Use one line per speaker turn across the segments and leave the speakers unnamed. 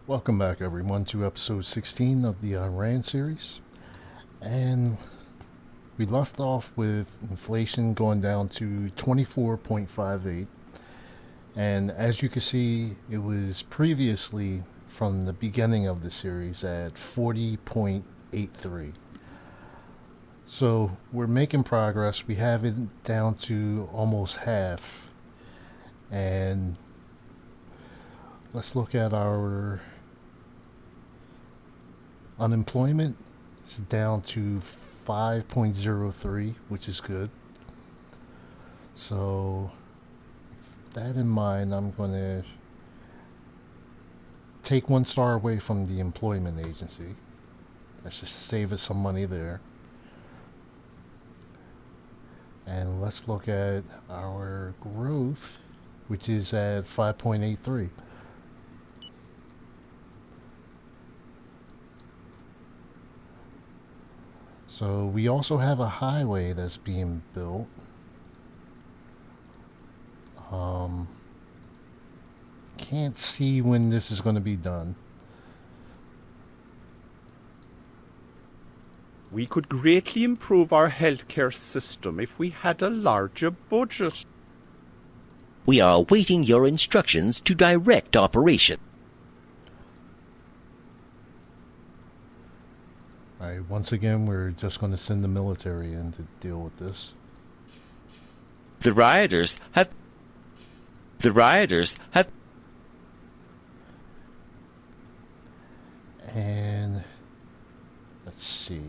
Welcome back, everyone, to episode 16 of the Iran series. And we left off with inflation going down to 24.58. And as you can see, it was previously from the beginning of the series at 40.83. So we're making progress. We have it down to almost half. And let's look at our unemployment. Is down to 5.03, which is good. So, with that in mind, I'm going to take 1 star away from the employment agency. That should save us some money there. And let's look at our growth, which is at 5.83. So we also have a highway that's being built. Can't see when this is going to be done.
We could greatly improve our healthcare system if we had a larger budget.
We are awaiting your instructions to direct operation.
Alright, once again, we're just going to send the military in to deal with this.
The rioters have...
And let's see.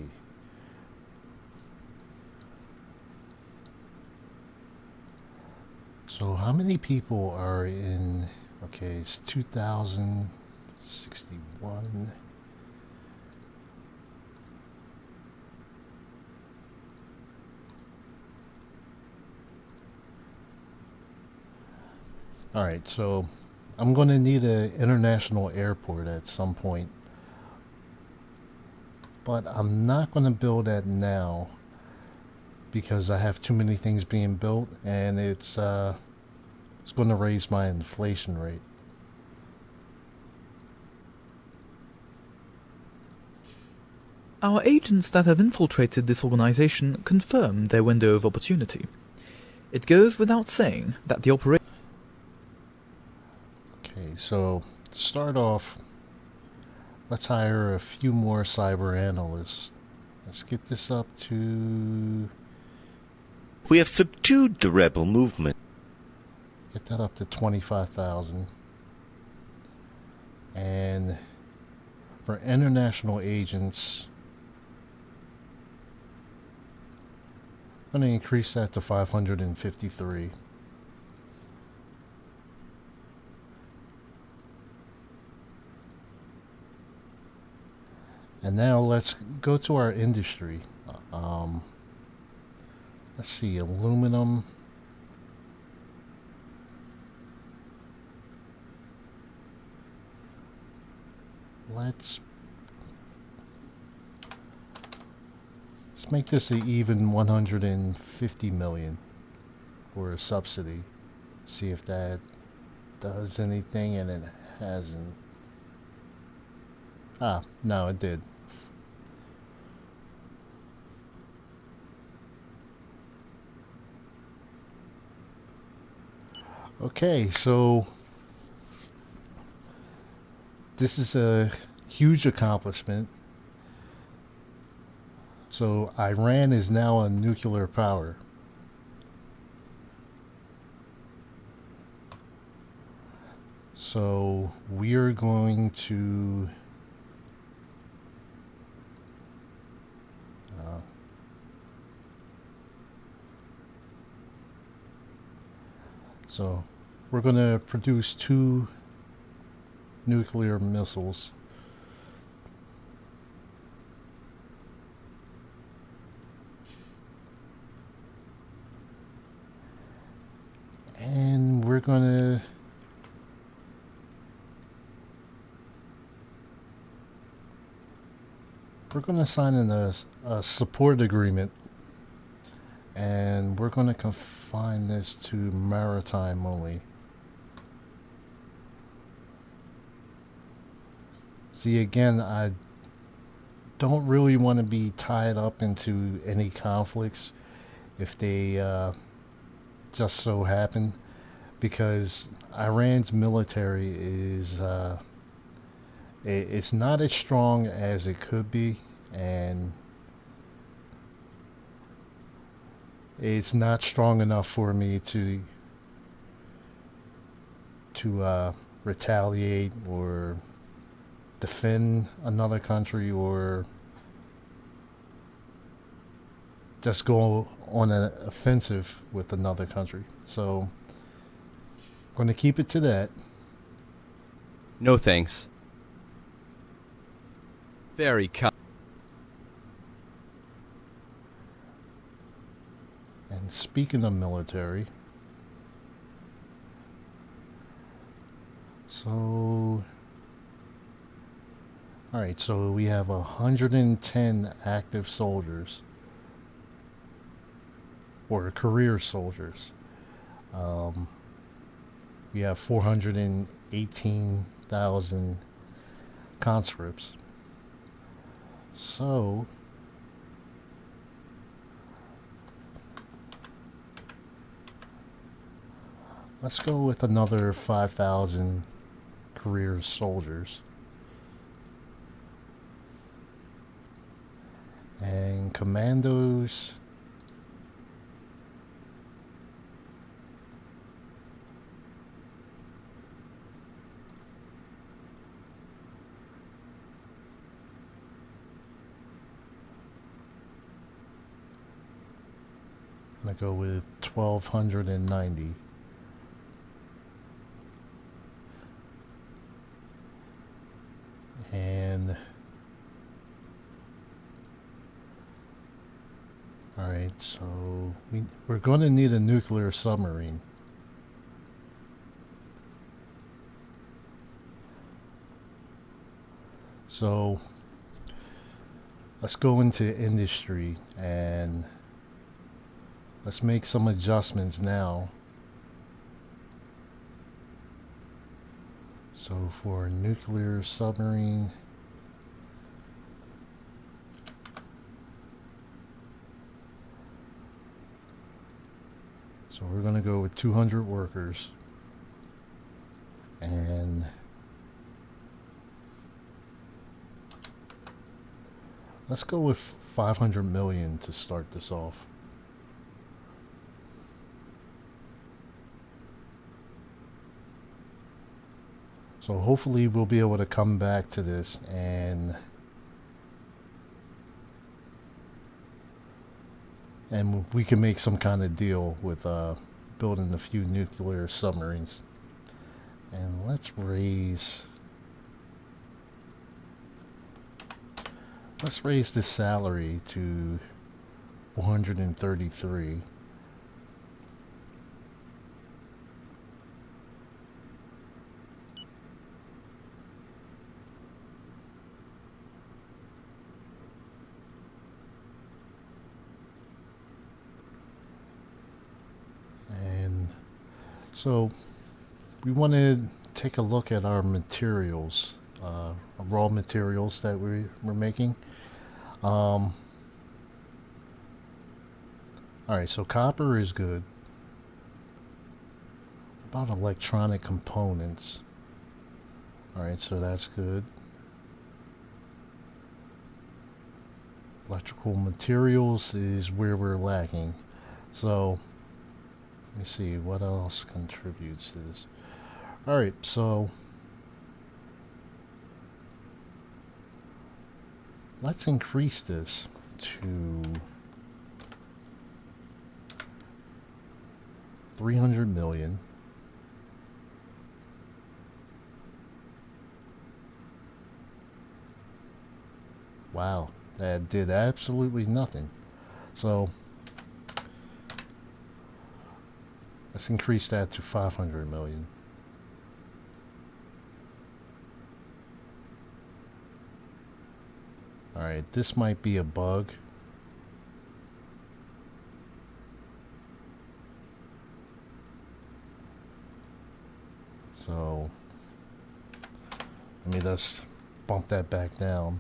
So how many people are in... Okay, it's 2,061. Alright, so I'm going to need an international airport at some point. But I'm not going to build that now because I have too many things being built, and it's going to raise my inflation rate.
Our agents that have infiltrated this organization confirm their window of opportunity. It goes without saying that the operation...
Okay, so to start off, let's hire a few more cyber analysts. Let's get this up to...
We have subdued the rebel movement.
Get that up to 25,000. And for international agents, I'm going to increase that to 553. And now let's go to our industry. Let's see, aluminum. Let's make this an even 150 million for a subsidy. See if that does anything, and it hasn't. Ah, no, it did. Okay, so this is a huge accomplishment. So Iran is now a nuclear power. So we are going to so we're going to produce 2 nuclear missiles. And we're going to sign in a support agreement, and we're going to confine this to maritime only. See, again, I don't really want to be tied up into any conflicts if they just so happen, because Iran's military is it's not as strong as it could be, and it's not strong enough for me to retaliate or defend another country, or just go on an offensive with another country. So I'm going to keep it to that.
No thanks. Very kind.
And speaking of military, so all right, so we have 110 active soldiers, or career soldiers. We have 418,000 conscripts. So let's go with another 5,000 career soldiers. And commandos, I'm going to go with 1,290. And alright, so we're going to need a nuclear submarine. So let's go into industry and let's make some adjustments now. So for a nuclear submarine, so we're going to go with 200 workers, and let's go with 500 million to start this off. So hopefully we'll be able to come back to this and we can make some kind of deal with building a few nuclear submarines. And let's raise the salary to 433. So we want to take a look at our materials, raw materials that we're making. All right, so copper is good. About electronic components. All right, so that's good. Electrical materials is where we're lacking. So let me see what else contributes to this. All right, so let's increase this to 300 million. Wow, that did absolutely nothing. So let's increase that to 500 million. Alright, this might be a bug. So let me just bump that back down.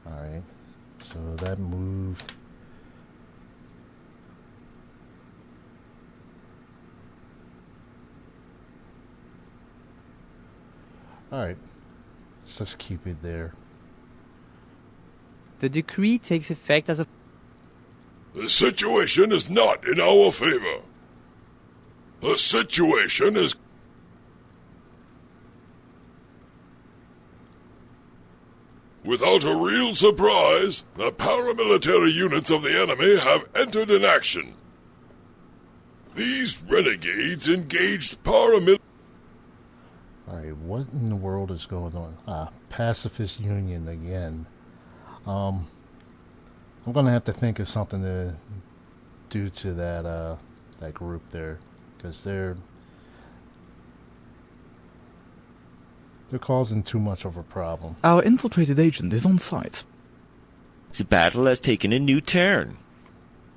Alright, so that moved. Alright, let's just keep it there.
The decree takes effect as of...
The situation is not in our favor. The situation is... Without a real surprise, the paramilitary units of the enemy have entered in action. These renegades engaged paramilitary...
Alright, what in the world is going on? Pacifist Union again. I'm gonna have to think of something to do to that group there, because they're causing too much of a problem.
Our infiltrated agent is on site.
The battle has taken a new turn.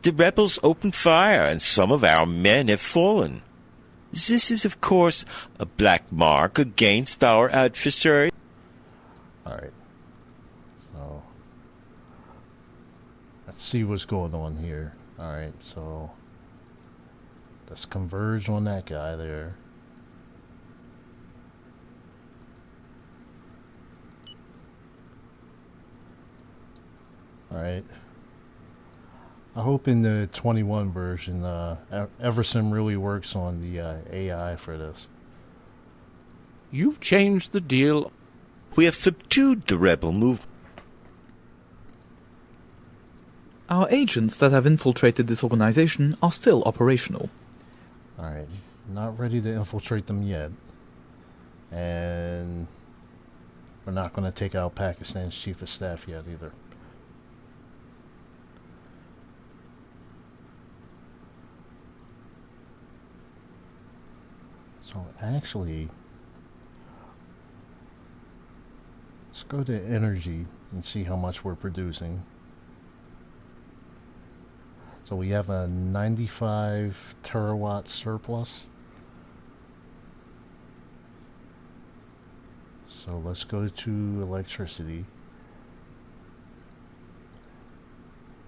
The rebels opened fire and some of our men have fallen. This is, of course, a black mark against our adversary.
Alright. So, let's see what's going on here. Alright, so let's converge on that guy there. Alright. I hope in the 21 version, Everson really works on the AI for this.
You've changed the deal.
We have subdued the rebel movement.
Our agents that have infiltrated this organization are still operational.
Alright, not ready to infiltrate them yet. And we're not going to take out Pakistan's chief of staff yet either. So actually, let's go to energy and see how much we're producing. So we have a 95 terawatt surplus. So let's go to electricity.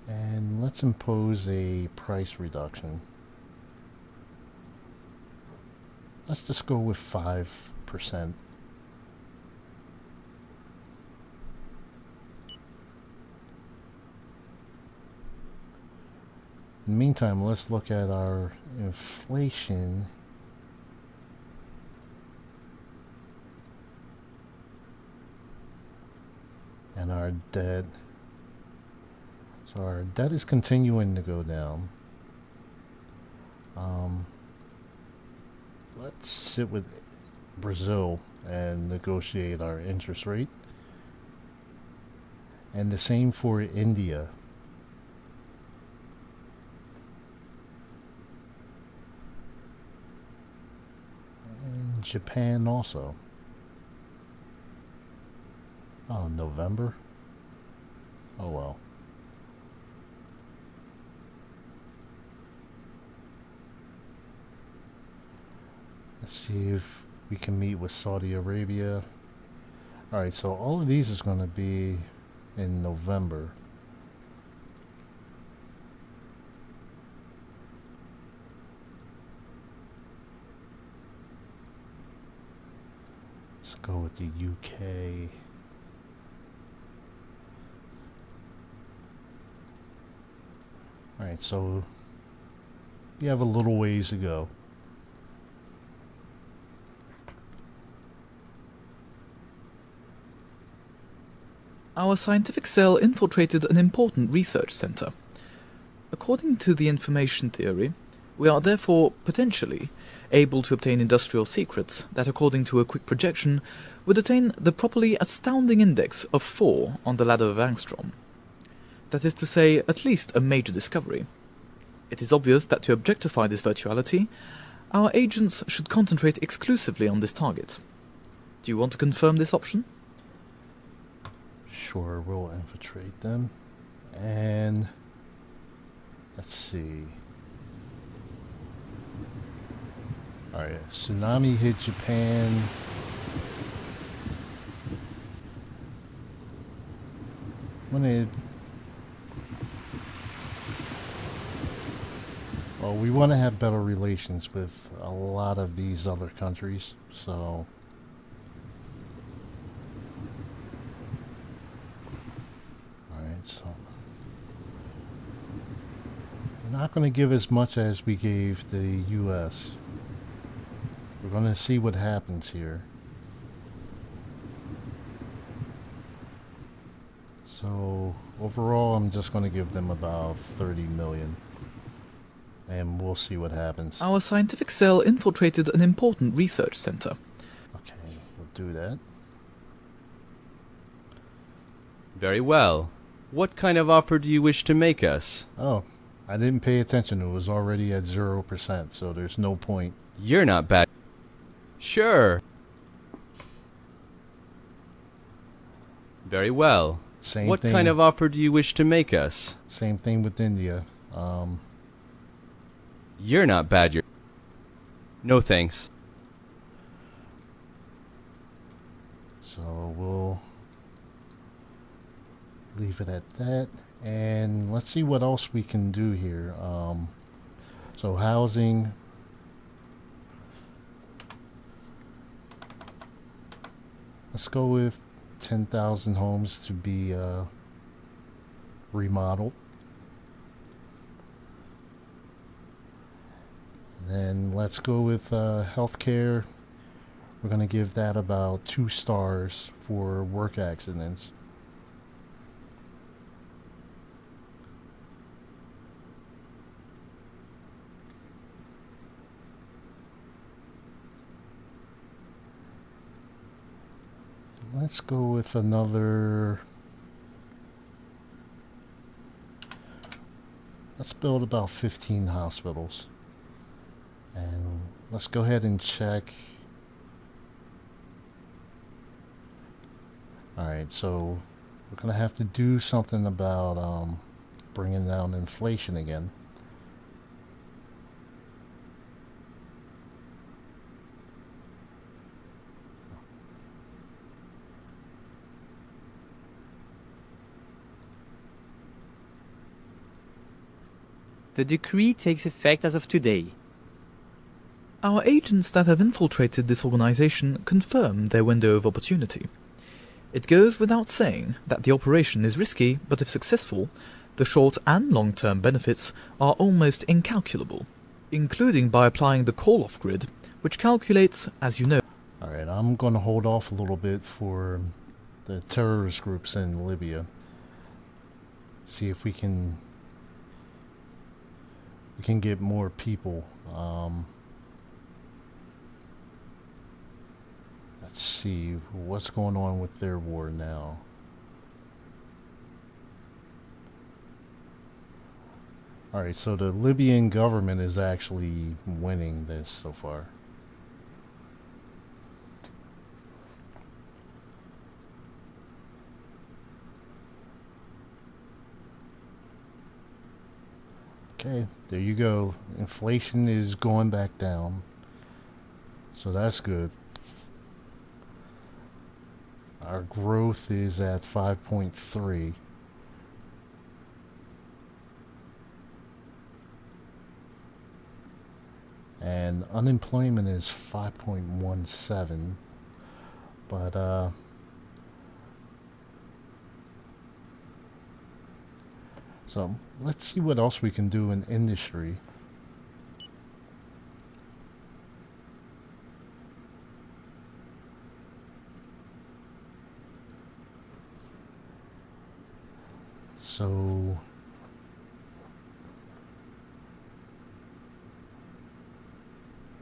And let's impose a price reduction. Let's just go with 5%. In the meantime, let's look at our inflation. And our debt. So our debt is continuing to go down. Let's sit with Brazil and negotiate our interest rate. And the same for India. And Japan also. Oh, November? Oh well. Let's see if we can meet with Saudi Arabia. Alright, so all of these is going to be in November. Let's go with the UK. Alright, so you have a little ways to go.
Our scientific cell infiltrated an important research center. According to the information theory, we are therefore, potentially, able to obtain industrial secrets that, according to a quick projection, would attain the properly astounding index of 4 on the ladder of Angstrom. That is to say, at least a major discovery. It is obvious that to objectify this virtuality, our agents should concentrate exclusively on this target. Do you want to confirm this option?
Sure, we'll infiltrate them. And let's see. Alright, tsunami hit Japan. Well, we want to have better relations with a lot of these other countries, so alright, so we're not going to give as much as we gave the US. We're going to see what happens here. So overall, I'm just going to give them about 30 million. And we'll see what happens.
Our scientific cell infiltrated an important research center.
Okay, we'll do that.
Very well. What kind of offer do you wish to make us?
Oh, I didn't pay attention. It was already at 0%, so there's no point.
You're not bad. Sure. Very well.
Same
What
thing.
kind of offer do you wish to make us?
Same thing with India.
You're not bad. No thanks.
So we'll leave it at that. And let's see what else we can do here. So housing. Let's go with 10,000 homes to be remodeled. Then let's go with healthcare. We're going to give that about 2 stars for work accidents. Let's go with another. Let's build about 15 hospitals. And let's go ahead and check. Alright, so we're going to have to do something about bringing down inflation again.
The decree takes effect as of today.
Our agents that have infiltrated this organization confirm their window of opportunity. It goes without saying that the operation is risky, but if successful, the short and long-term benefits are almost incalculable, including by applying the call-off grid, which calculates, as you know.
Alright, I'm going to hold off a little bit for the terrorist groups in Libya. See if we can get more people. Let's see what's going on with their war now. Alright, so the Libyan government is actually winning this so far. Okay, there you go. Inflation is going back down. So that's good. Our growth is at 5.3. And unemployment is 5.17. But so let's see what else we can do in industry. So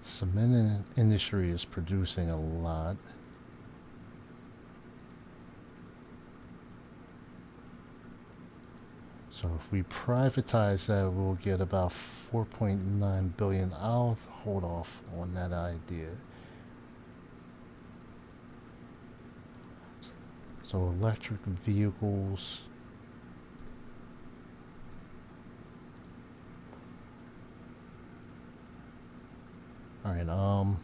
cement industry is producing a lot. So if we privatize that, we'll get about 4.9 billion. I'll hold off on that idea. So electric vehicles. Alright,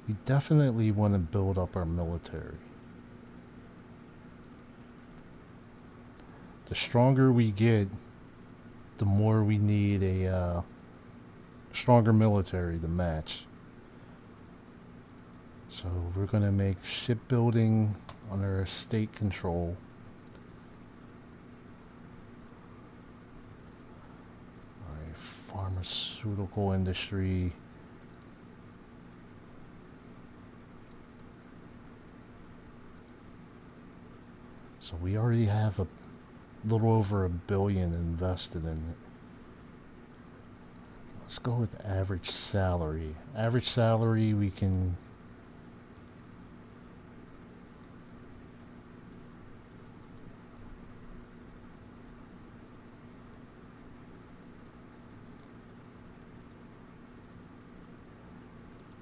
we definitely want to build up our military. The stronger we get, the more we need a stronger military to match. So we're going to make shipbuilding under state control. Alright, pharmaceutical industry. So we already have a little over $1 billion invested in it. Let's go with average salary. Average salary we can...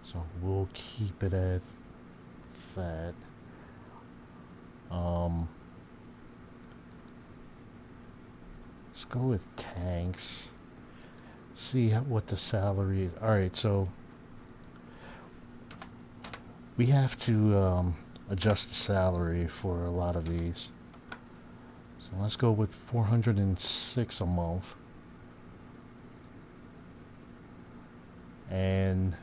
So we'll keep it at that. Let's go with tanks. See what the salary is. Alright, so we have to adjust the salary for a lot of these. So let's go with 406 a month. And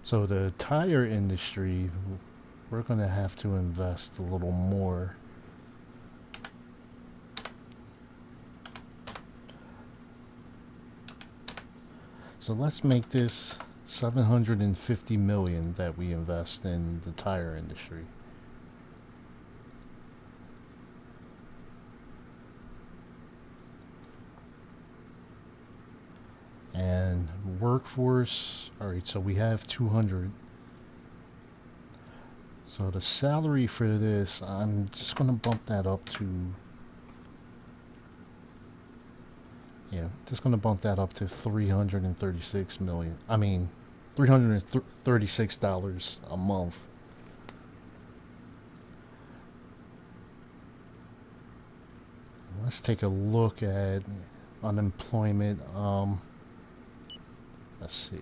so the tire industry, we're going to have to invest a little more. So let's make this 750 million that we invest in the tire industry. And workforce, alright, so we have 200. So the salary for this, I'm just going to bump that up to... Yeah, just going to bump that up to $336 million. I mean, $336 a month. Let's take a look at unemployment. Let's see.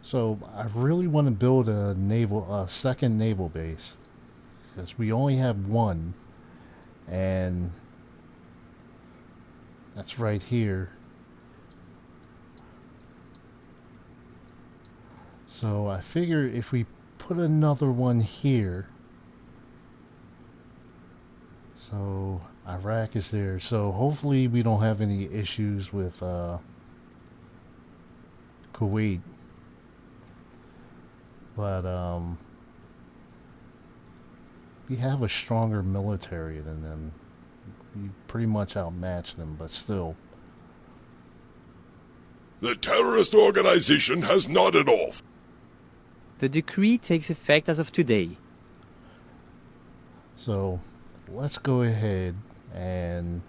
So I really want to build a second naval base, because we only have one, and that's right here. So I figure if we put another one here, so Iraq is there, so hopefully we don't have any issues with Kuwait. But we have a stronger military than them. We pretty much outmatch them, but still.
The terrorist organization has nodded off.
The decree takes effect as of today.
So let's go ahead and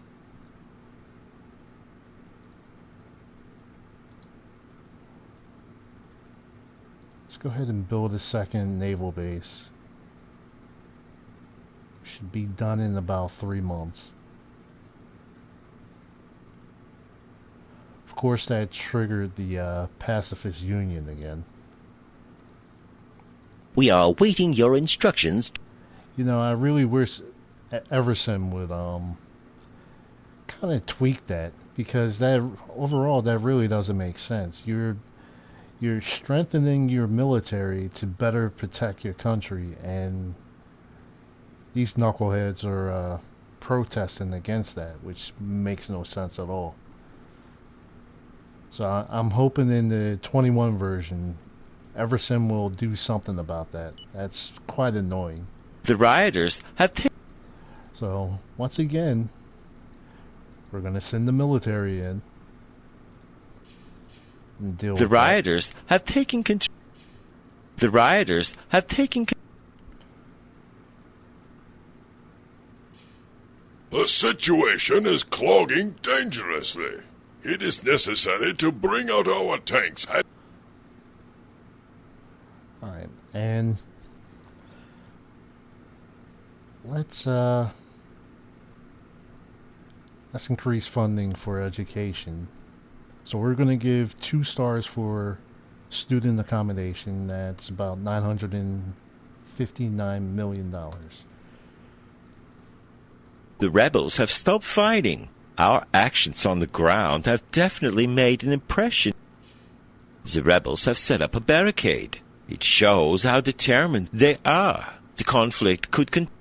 build a second naval base. Should be done in about 3 months. Of course, that triggered the pacifist union again.
We are awaiting your instructions.
You know, I really wish Everson would kind of tweak that, because that overall that really doesn't make sense. You're strengthening your military to better protect your country, and these knuckleheads are protesting against that, which makes no sense at all. So I'm hoping in the 21 version, Everson will do something about that. That's quite annoying.
The rioters have
So once again, we're going to send the military in and deal
the
with
rioters have taken control. The rioters have taken control.
The situation is clogging dangerously. It is necessary to bring out our tanks.
Alright, and let's Let's increase funding for education. So we're going to give 2 stars for student accommodation. That's about $959 million.
The rebels have stopped fighting. Our actions on the ground have definitely made an impression. The rebels have set up a barricade. It shows how determined they are. The conflict could continue.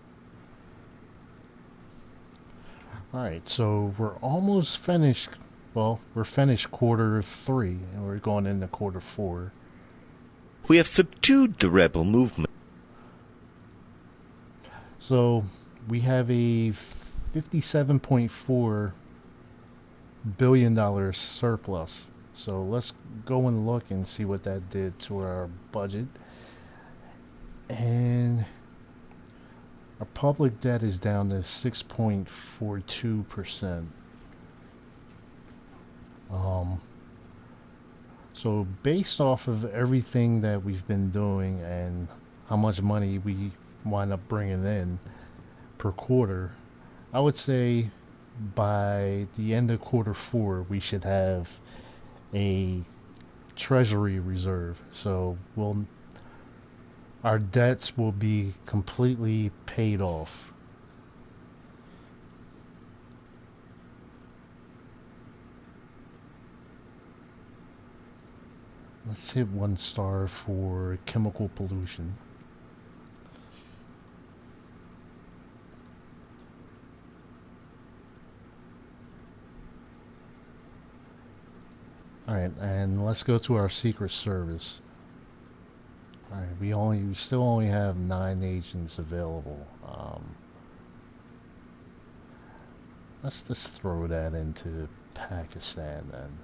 Alright, so we're almost finished. Well, we're finished quarter 3, and we're going into quarter 4.
We have subdued the rebel movement.
So we have a $57.4 billion surplus. So let's go and look and see what that did to our budget. And our public debt is down to 6.42%. So based off of everything that we've been doing and how much money we wind up bringing in per quarter, I would say by the end of quarter 4 we should have a treasury reserve. So our debts will be completely paid off. Let's hit 1 star for chemical pollution. Alright, and let's go to our Secret Service. Alright, we still only have 9 agents available. Let's just throw that into Pakistan then.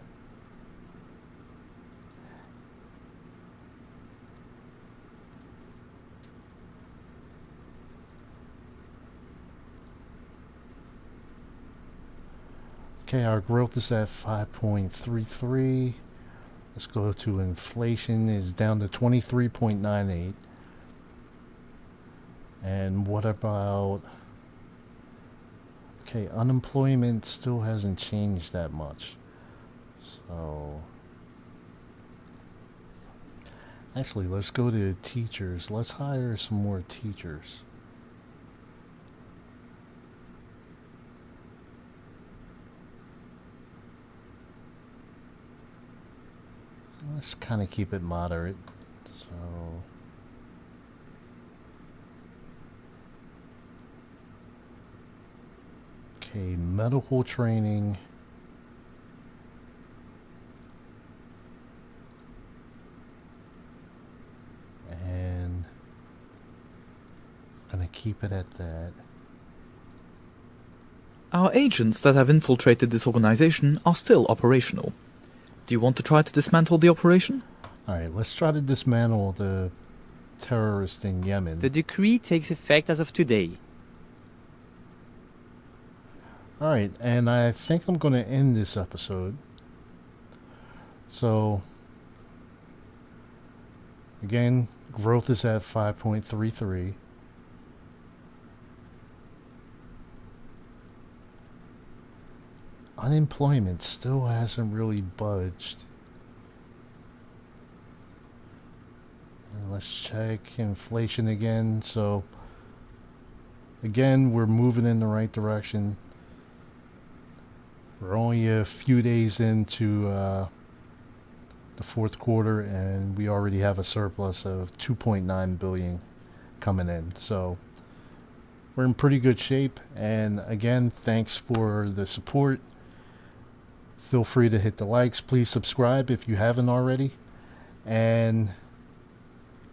Okay, our growth is at 5.33. Let's go to inflation is down to 23.98. And what about... Okay, unemployment still hasn't changed that much. So... Actually, let's go to teachers. Let's hire some more teachers. Let's kind of keep it moderate. So okay, medical training. And I'm gonna keep it at that.
Our agents that have infiltrated this organization are still operational. Do you want to try to dismantle the operation?
Alright, let's try to dismantle the terrorists in Yemen.
The decree takes effect as of today.
Alright, and I think I'm going to end this episode. So, again, growth is at 5.33. Unemployment still hasn't really budged. And let's check inflation again. So, again, we're moving in the right direction. We're only a few days into the 4th quarter, and we already have a surplus of 2.9 billion coming in. So, we're in pretty good shape. And again, thanks for the support. Feel free to hit the likes. Please subscribe if you haven't already. And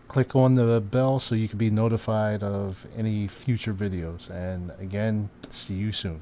click on the bell so you can be notified of any future videos. And again, see you soon.